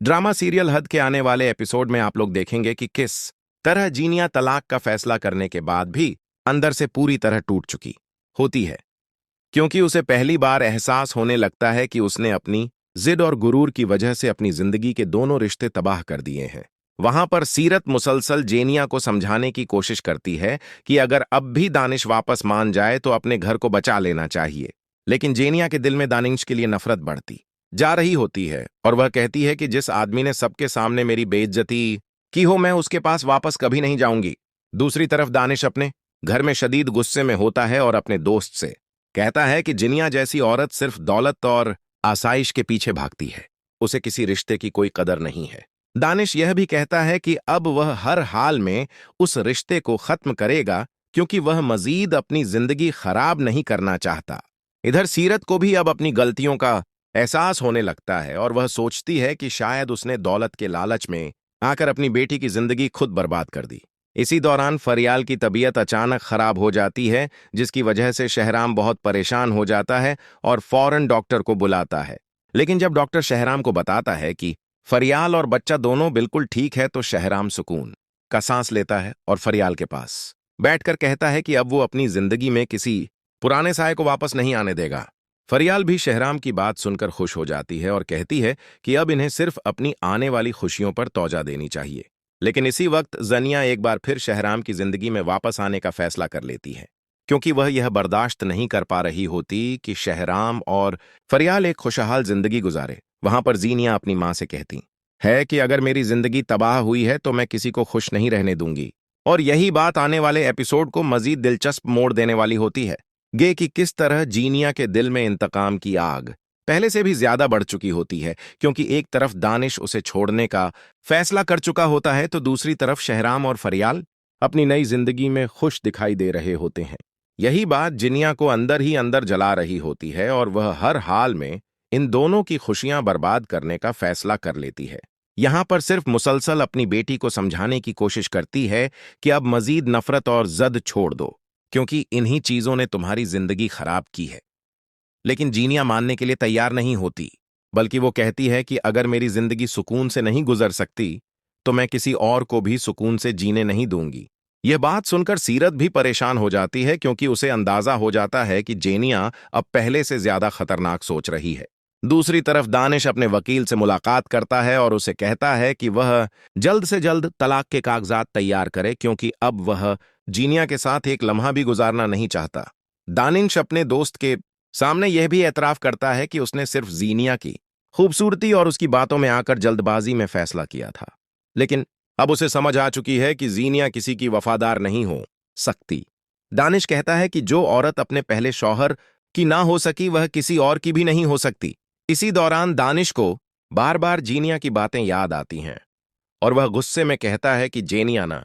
Drama serial हद के आने वाले एपिसोड में आप लोग देखेंगे कि किस तरह जीनिया तलाक का फैसला करने के बाद भी अंदर से पूरी तरह टूट चुकी होती है, क्योंकि उसे पहली बार एहसास होने लगता है कि उसने अपनी जिद और गुरूर की वजह से अपनी जिंदगी के दोनों रिश्ते तबाह कर दिए हैं। वहां पर सीरत मुसलसल जेनिया को समझाने की कोशिश करती है कि अगर अब भी दानिश वापस मान जाए तो अपने घर को बचा लेना चाहिए, लेकिन जेनिया के दिल में दानिश के लिए नफरत बढ़ती जा रही होती है और वह कहती है कि जिस आदमी ने सबके सामने मेरी बेइज्जती की हो, मैं उसके पास वापस कभी नहीं जाऊंगी। दूसरी तरफ दानिश अपने घर में शदीद गुस्से में होता है और अपने दोस्त से कहता है कि जिनिया जैसी औरत सिर्फ दौलत और आसाइश के पीछे भागती है, उसे किसी रिश्ते की कोई कदर नहीं है। दानिश यह भी कहता है कि अब वह हर हाल में उस रिश्ते को खत्म करेगा क्योंकि वह मजीद अपनी जिंदगी खराब नहीं करना चाहता। इधर सीरत को भी अब अपनी गलतियों का एहसास होने लगता है और वह सोचती है कि शायद उसने दौलत के लालच में आकर अपनी बेटी की जिंदगी खुद बर्बाद कर दी। इसी दौरान फरियाल की तबीयत अचानक खराब हो जाती है, जिसकी वजह से शहराम बहुत परेशान हो जाता है और फौरन डॉक्टर को बुलाता है। लेकिन जब डॉक्टर शहराम को बताता है कि फरियाल और बच्चा दोनों बिल्कुल ठीक है, तो शहराम सुकून का सांस लेता है और फरियाल के पास बैठकर कहता है कि अब वो अपनी जिंदगी में किसी पुराने साय को वापस नहीं आने देगा। फरियाल भी शहराम की बात सुनकर खुश हो जाती है और कहती है कि अब इन्हें सिर्फ अपनी आने वाली खुशियों पर तौजा देनी चाहिए। लेकिन इसी वक्त जनिया एक बार फिर शहराम की जिंदगी में वापस आने का फैसला कर लेती है, क्योंकि वह यह बर्दाश्त नहीं कर पा रही होती कि शहराम और फरियाल एक खुशहाल जिंदगी गुजारे। वहां पर जीनिया अपनी मां से कहती है कि अगर मेरी जिंदगी तबाह हुई है तो मैं किसी को खुश नहीं रहने दूंगी। और यही बात आने वाले एपिसोड को मजीद दिलचस्प मोड़ देने वाली होती है गे कि किस तरह जीनिया के दिल में इंतकाम की आग पहले से भी ज्यादा बढ़ चुकी होती है, क्योंकि एक तरफ दानिश उसे छोड़ने का फैसला कर चुका होता है तो दूसरी तरफ शहराम और फरियाल अपनी नई जिंदगी में खुश दिखाई दे रहे होते हैं। यही बात जिनिया को अंदर ही अंदर जला रही होती है और वह हर हाल में इन दोनों की खुशियां बर्बाद करने का फैसला कर लेती है। यहां पर सिर्फ मुसलसल अपनी बेटी को समझाने की कोशिश करती है कि अब मजीद नफरत और जद छोड़ दो, क्योंकि इन्हीं चीजों ने तुम्हारी जिंदगी खराब की है। लेकिन जीनिया मानने के लिए तैयार नहीं होती, बल्कि वो कहती है कि अगर मेरी जिंदगी सुकून से नहीं गुजर सकती तो मैं किसी और को भी सुकून से जीने नहीं दूंगी। यह बात सुनकर सीरत भी परेशान हो जाती है, क्योंकि उसे अंदाजा हो जाता है कि जेनिया अब पहले से ज्यादा खतरनाक सोच रही है। दूसरी तरफ दानिश अपने वकील से मुलाकात करता है और उसे कहता है कि वह जल्द से जल्द तलाक के कागजात तैयार करे, क्योंकि अब वह जीनिया के साथ एक लम्हा भी गुजारना नहीं चाहता। दानिश अपने दोस्त के सामने यह भी एतराफ करता है कि उसने सिर्फ जीनिया की खूबसूरती और उसकी बातों में आकर जल्दबाजी में फैसला किया था, लेकिन अब उसे समझ आ चुकी है कि जीनिया किसी की वफादार नहीं हो सकती। दानिश कहता है कि जो औरत अपने पहले शौहर की ना हो सकी वह किसी और की भी नहीं हो सकती। इसी दौरान दानिश को बार बार जीनिया की बातें याद आती हैं और वह गुस्से में कहता है कि जेनिया ना